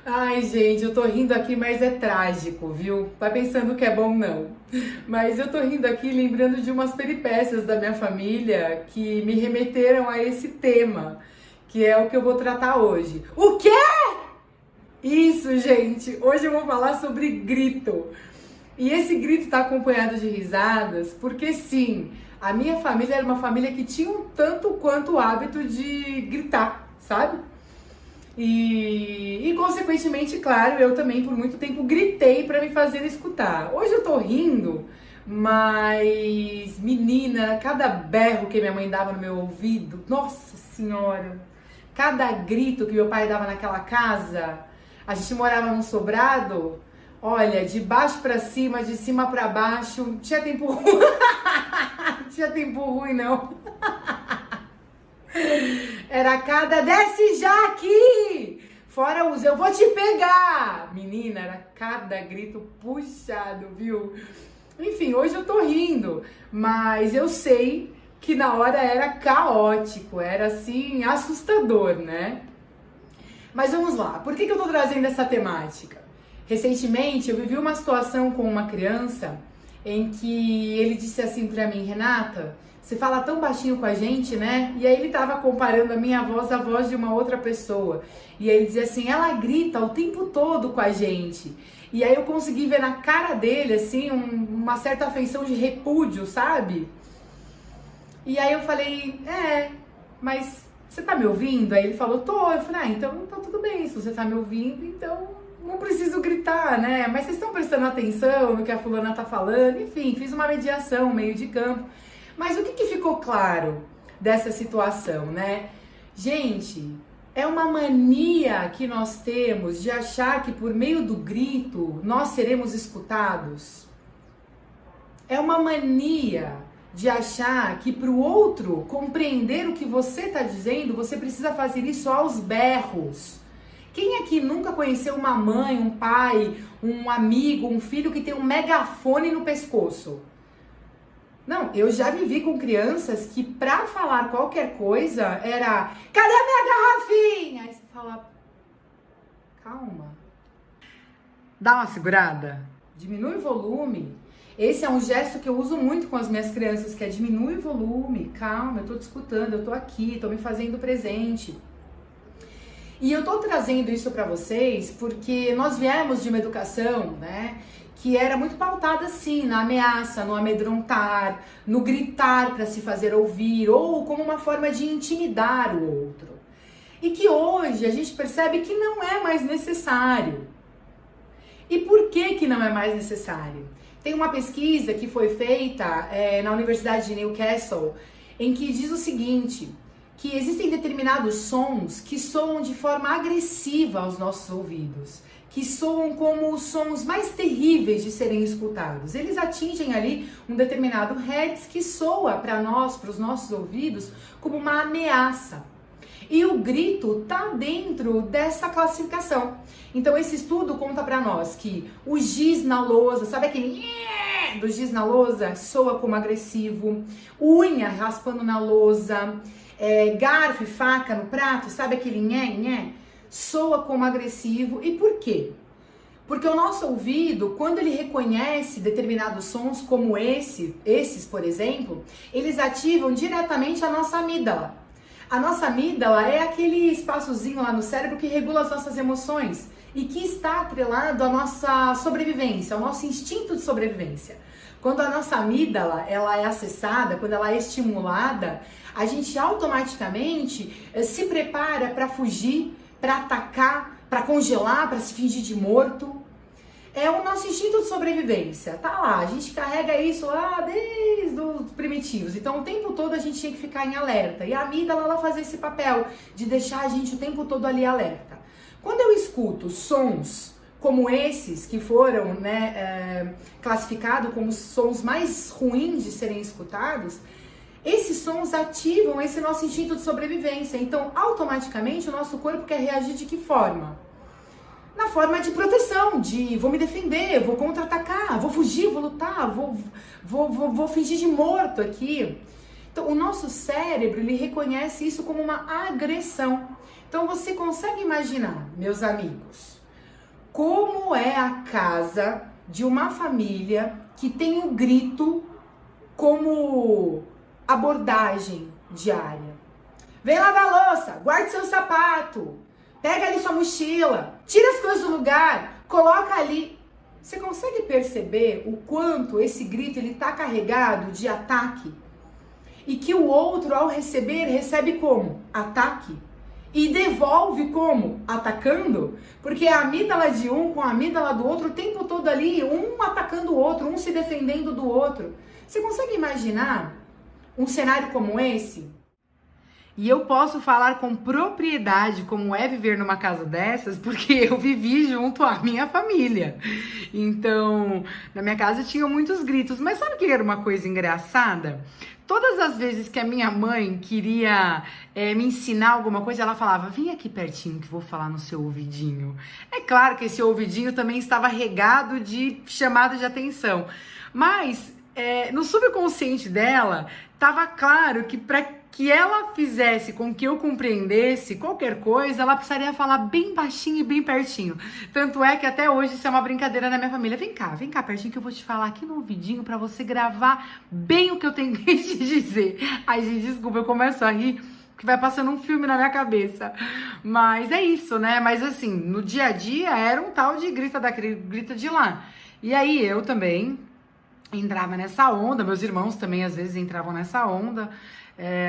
Ai, gente, eu tô rindo aqui, mas é trágico, viu? Vai pensando que é bom, não. Mas eu tô rindo aqui lembrando de umas peripécias da minha família que me remeteram a esse tema, que é o que eu vou tratar hoje. O quê? Isso, gente! Hoje eu vou falar sobre grito. E esse grito está acompanhado de risadas, porque sim, a minha família era uma família que tinha um tanto quanto o hábito de gritar, sabe? E consequentemente, claro, eu também por muito tempo gritei para me fazer escutar. Hoje eu tô rindo, mas menina, cada berro que minha mãe dava no meu ouvido, nossa senhora, cada grito que meu pai dava naquela casa, a gente morava num sobrado, olha, de baixo para cima, de cima para baixo, tinha tempo ruim, tinha tempo ruim não. Era cada desce já aqui! Fora os eu vou te pegar! Menina, era cada grito puxado, viu? Enfim, hoje eu tô rindo, mas eu sei que na hora era caótico, era assim, assustador, né? Mas vamos lá, por que eu tô trazendo essa temática? Recentemente eu vivi uma situação com uma criança em que ele disse assim pra mim, Renata, você fala tão baixinho com a gente, né? E aí ele tava comparando a minha voz à voz de uma outra pessoa. E aí ele dizia assim, ela grita o tempo todo com a gente. E aí eu consegui ver na cara dele, assim, uma certa afeição de repúdio, sabe? E aí eu falei, mas você tá me ouvindo? Aí ele falou, tô. Eu falei, então tá tudo bem, se você tá me ouvindo, então não preciso gritar, né? Mas vocês estão prestando atenção no que a fulana tá falando? Enfim, fiz uma mediação, meio de campo. Mas o que ficou claro dessa situação, né? Gente, é uma mania que nós temos de achar que por meio do grito nós seremos escutados. É uma mania de achar que para o outro compreender o que você está dizendo, você precisa fazer isso aos berros. Quem aqui nunca conheceu uma mãe, um pai, um amigo, um filho que tem um megafone no pescoço? Não, eu já vivi com crianças que pra falar qualquer coisa era cadê a minha garrafinha? Aí você fala, calma, dá uma segurada, diminui o volume. Esse é um gesto que eu uso muito com as minhas crianças, que é diminui o volume, calma, eu tô te escutando, eu tô aqui, tô me fazendo presente. E eu tô trazendo isso pra vocês porque nós viemos de uma educação, né, que era muito pautada assim, na ameaça, no amedrontar, no gritar para se fazer ouvir, ou como uma forma de intimidar o outro. E que hoje a gente percebe que não é mais necessário. E por que não é mais necessário? Tem uma pesquisa que foi feita na Universidade de Newcastle, em que diz o seguinte, que existem determinados sons que soam de forma agressiva aos nossos ouvidos, que soam como os sons mais terríveis de serem escutados. Eles atingem ali um determinado hertz que soa para nós, para os nossos ouvidos, como uma ameaça. E o grito está dentro dessa classificação. Então esse estudo conta para nós que o giz na lousa, sabe aquele do giz na lousa? Soa como agressivo. Unha raspando na lousa, garfo e faca no prato, sabe aquele nhé? Soa como agressivo. E por quê? Porque o nosso ouvido, quando ele reconhece determinados sons como esses, por exemplo, eles ativam diretamente a nossa amígdala. A nossa amígdala é aquele espaçozinho lá no cérebro que regula as nossas emoções e que está atrelado à nossa sobrevivência, ao nosso instinto de sobrevivência. Quando a nossa amígdala ela é acessada, quando ela é estimulada, a gente automaticamente se prepara para fugir, para atacar, para congelar, para se fingir de morto. É o nosso instinto de sobrevivência, tá lá, a gente carrega isso lá desde os primitivos, então o tempo todo a gente tinha que ficar em alerta, e a amígdala ela fazia esse papel de deixar a gente o tempo todo ali alerta. Quando eu escuto sons como esses, que foram classificados como sons mais ruins de serem escutados, esses sons ativam esse nosso instinto de sobrevivência, então automaticamente o nosso corpo quer reagir de que forma? Na forma de proteção, de vou me defender, vou contra-atacar, vou fugir, vou lutar, vou fingir de morto aqui. Então, o nosso cérebro, ele reconhece isso como uma agressão. Então, você consegue imaginar, meus amigos, como é a casa de uma família que tem o grito como abordagem diária. Vem lavar a louça, guarde seu sapato, pega ali sua mochila, tira as coisas do lugar, coloca ali. Você consegue perceber o quanto esse grito ele tá carregado de ataque? E que o outro, ao receber, recebe como? Ataque. E devolve como? Atacando. Porque é a amígdala de um com a amígdala do outro o tempo todo ali, um atacando o outro, um se defendendo do outro. Você consegue imaginar um cenário como esse? E eu posso falar com propriedade como é viver numa casa dessas, porque eu vivi junto à minha família. Então, na minha casa tinham muitos gritos. Mas sabe o que era uma coisa engraçada? Todas as vezes que a minha mãe queria me ensinar alguma coisa, ela falava, vem aqui pertinho que vou falar no seu ouvidinho. É claro que esse ouvidinho também estava regado de chamada de atenção. Mas no subconsciente dela, estava claro que para que ela fizesse com que eu compreendesse qualquer coisa, ela precisaria falar bem baixinho e bem pertinho. Tanto é que até hoje isso é uma brincadeira na minha família. Vem cá pertinho que eu vou te falar aqui no ouvidinho pra você gravar bem o que eu tenho que te dizer. Ai, gente, desculpa, eu começo a rir, que vai passando um filme na minha cabeça. Mas é isso, né? Mas assim, no dia a dia era um tal de grita daqui, grita de lá. E aí eu também entrava nessa onda, meus irmãos também às vezes entravam nessa onda.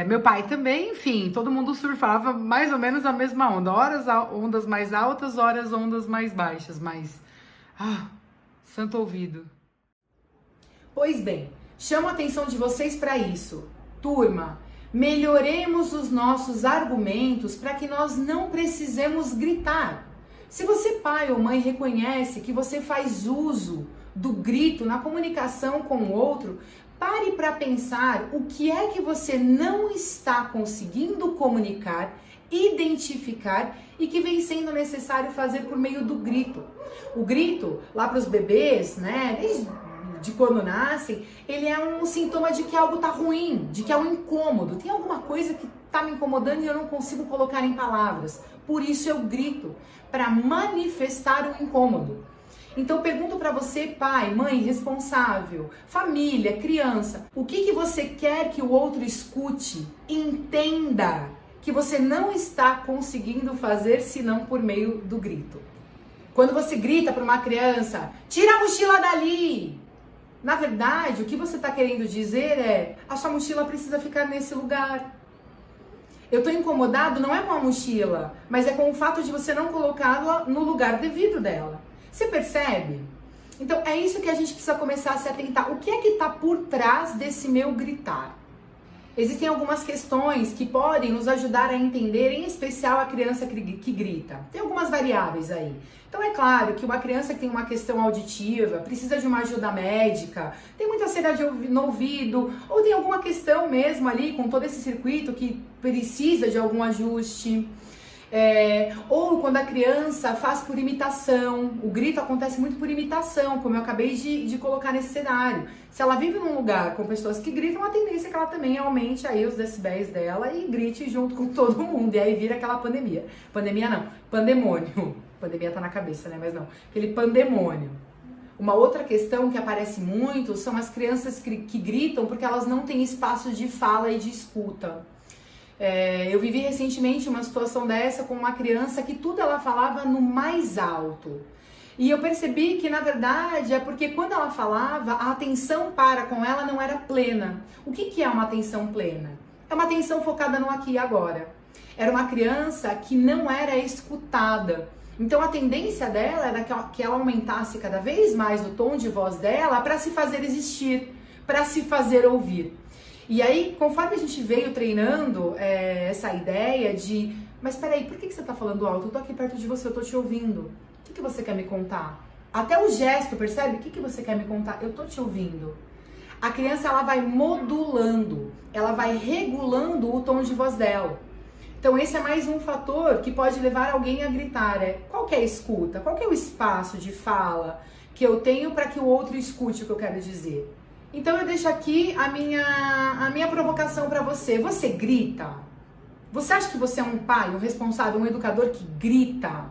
Meu pai também, enfim, todo mundo surfava mais ou menos a mesma onda. Horas ondas mais altas, horas ondas mais baixas, mas... santo ouvido. Pois bem, chamo a atenção de vocês para isso. Turma, melhoremos os nossos argumentos para que nós não precisemos gritar. Se você, pai ou mãe, reconhece que você faz uso do grito na comunicação com o outro, pare para pensar o que é que você não está conseguindo comunicar, identificar e que vem sendo necessário fazer por meio do grito. O grito, lá para os bebês, né, desde quando nascem, ele é um sintoma de que algo tá ruim, de que é um incômodo. Tem alguma coisa que tá me incomodando e eu não consigo colocar em palavras. Por isso eu grito, para manifestar o incômodo. Então, pergunto para você, pai, mãe, responsável, família, criança, o que você quer que o outro escute, entenda que você não está conseguindo fazer senão por meio do grito. Quando você grita para uma criança, tira a mochila dali! Na verdade, o que você está querendo dizer é, a sua mochila precisa ficar nesse lugar. Eu estou incomodado não é com a mochila, mas é com o fato de você não colocá-la no lugar devido dela. Você percebe? Então é isso que a gente precisa começar a se atentar. O que é que está por trás desse meu gritar? Existem algumas questões que podem nos ajudar a entender, em especial a criança que grita. Tem algumas variáveis aí. Então é claro que uma criança que tem uma questão auditiva, precisa de uma ajuda médica, tem muita cera no ouvido, ou tem alguma questão mesmo ali com todo esse circuito que precisa de algum ajuste. Ou quando a criança faz por imitação, o grito acontece muito por imitação, como eu acabei de colocar nesse cenário. Se ela vive num lugar com pessoas que gritam, a tendência é que ela também aumente aí os decibéis dela e grite junto com todo mundo, e aí vira aquela pandemia. Pandemia não, pandemônio. Pandemia tá na cabeça, né? Mas não, aquele pandemônio. Uma outra questão que aparece muito são as crianças que gritam porque elas não têm espaço de fala e de escuta. Eu vivi recentemente uma situação dessa com uma criança que tudo ela falava no mais alto. E eu percebi que, na verdade, é porque quando ela falava, a atenção para com ela não era plena. O que é uma atenção plena? É uma atenção focada no aqui e agora. Era uma criança que não era escutada. Então, a tendência dela era que ela aumentasse cada vez mais o tom de voz dela para se fazer existir, para se fazer ouvir. E aí, conforme a gente veio treinando essa ideia de, mas peraí, por que você tá falando alto? Eu tô aqui perto de você, eu tô te ouvindo. O que você quer me contar? Até o gesto, percebe? O que você quer me contar? Eu tô te ouvindo. A criança, ela vai modulando, ela vai regulando o tom de voz dela. Então, esse é mais um fator que pode levar alguém a gritar. Qual que é a escuta? Qual que é o espaço de fala que eu tenho para que o outro escute o que eu quero dizer? Então eu deixo aqui a minha provocação para você. Você grita? Você acha que você é um pai, um responsável, um educador que grita?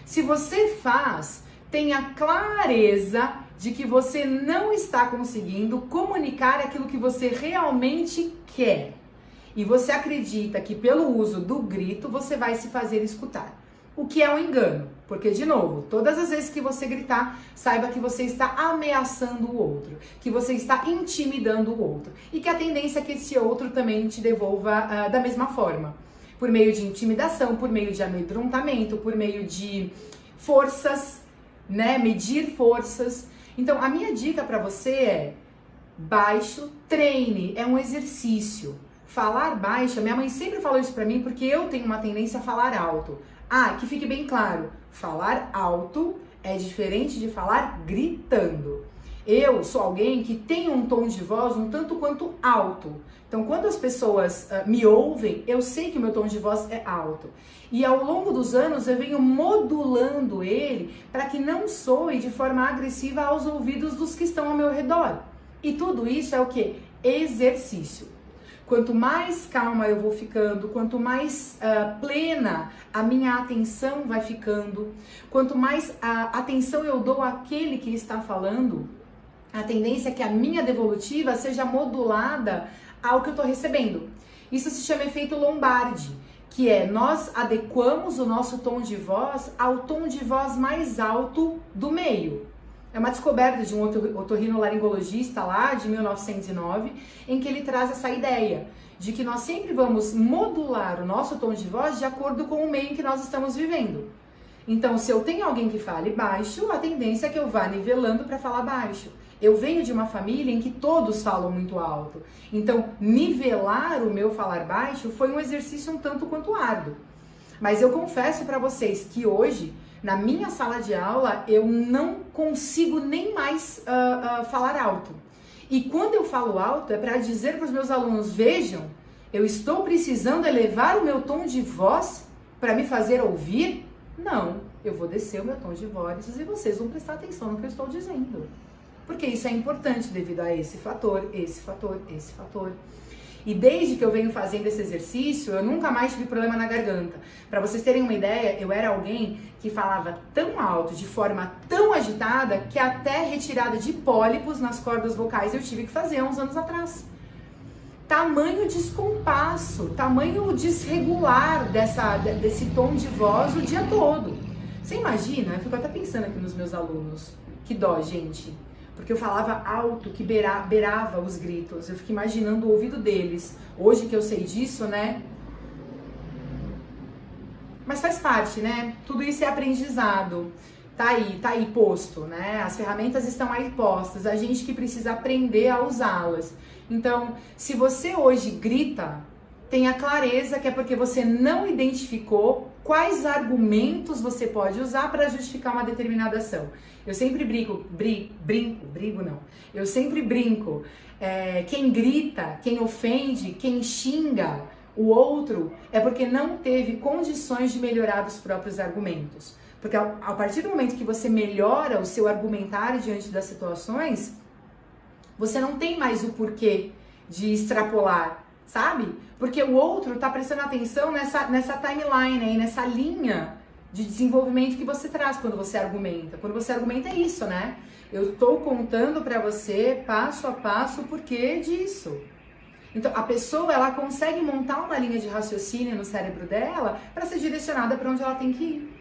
Se você faz, tenha clareza de que você não está conseguindo comunicar aquilo que você realmente quer. E você acredita que pelo uso do grito você vai se fazer escutar. O que é um engano, porque, de novo, todas as vezes que você gritar, saiba que você está ameaçando o outro, que você está intimidando o outro e que a tendência é que esse outro também te devolva da mesma forma, por meio de intimidação, por meio de amedrontamento, por meio de forças, né, medir forças. Então, a minha dica para você é baixo, treine, é um exercício. Falar baixo, minha mãe sempre falou isso para mim porque eu tenho uma tendência a falar alto. Ah, que fique bem claro, falar alto é diferente de falar gritando. Eu sou alguém que tem um tom de voz um tanto quanto alto. Então, quando as pessoas me ouvem, eu sei que o meu tom de voz é alto. E ao longo dos anos eu venho modulando ele para que não soe de forma agressiva aos ouvidos dos que estão ao meu redor. E tudo isso é o quê? Exercício. Quanto mais calma eu vou ficando, quanto mais plena a minha atenção vai ficando, quanto mais atenção eu dou àquele que está falando, a tendência é que a minha devolutiva seja modulada ao que eu estou recebendo. Isso se chama efeito Lombardi, que é nós adequamos o nosso tom de voz ao tom de voz mais alto do meio. É uma descoberta de um otorrinolaringologista lá de 1909, em que ele traz essa ideia de que nós sempre vamos modular o nosso tom de voz de acordo com o meio em que nós estamos vivendo. Então, se eu tenho alguém que fale baixo, a tendência é que eu vá nivelando para falar baixo. Eu venho de uma família em que todos falam muito alto. Então, nivelar o meu falar baixo foi um exercício um tanto quanto árduo. Mas eu confesso para vocês que hoje, na minha sala de aula, eu não consigo nem mais falar alto. E quando eu falo alto, é para dizer para os meus alunos, vejam, eu estou precisando elevar o meu tom de voz para me fazer ouvir? Não, eu vou descer o meu tom de voz e vocês vão prestar atenção no que eu estou dizendo. Porque isso é importante devido a esse fator, esse fator, esse fator. E desde que eu venho fazendo esse exercício, eu nunca mais tive problema na garganta. Para vocês terem uma ideia, eu era alguém que falava tão alto, de forma tão agitada, que até retirada de pólipos nas cordas vocais eu tive que fazer há uns anos atrás. Tamanho descompasso, tamanho desregular desse tom de voz o dia todo. Você imagina? Eu fico até pensando aqui nos meus alunos. Que dó, gente. Porque eu falava alto, que beirava os gritos. Eu fico imaginando o ouvido deles. Hoje que eu sei disso, né? Mas faz parte, né? Tudo isso é aprendizado. Tá aí posto, né? As ferramentas estão aí postas. A gente que precisa aprender a usá-las. Então, se você hoje grita, tenha clareza que é porque você não identificou quais argumentos você pode usar para justificar uma determinada ação. Eu sempre Eu sempre brinco. Quem grita, quem ofende, quem xinga o outro é porque não teve condições de melhorar os próprios argumentos. Porque a partir do momento que você melhora o seu argumentário diante das situações, você não tem mais o porquê de extrapolar, sabe? Porque o outro tá prestando atenção nessa timeline aí, nessa linha de desenvolvimento que você traz quando você argumenta. Quando você argumenta é isso, né? Eu estou contando para você passo a passo o porquê disso. Então, a pessoa, ela consegue montar uma linha de raciocínio no cérebro dela para ser direcionada para onde ela tem que ir.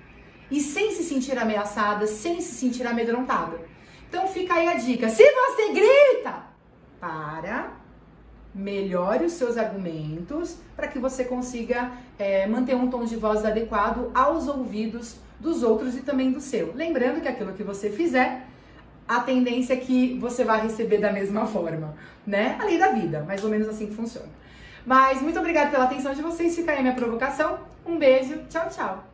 E sem se sentir ameaçada, sem se sentir amedrontada. Então, fica aí a dica. Se você grita, melhore os seus argumentos para que você consiga manter um tom de voz adequado aos ouvidos dos outros e também do seu. Lembrando que aquilo que você fizer, a tendência é que você vai receber da mesma forma, né? A lei da vida, mais ou menos assim que funciona. Mas muito obrigada pela atenção de vocês, fica aí a minha provocação. Um beijo, tchau, tchau!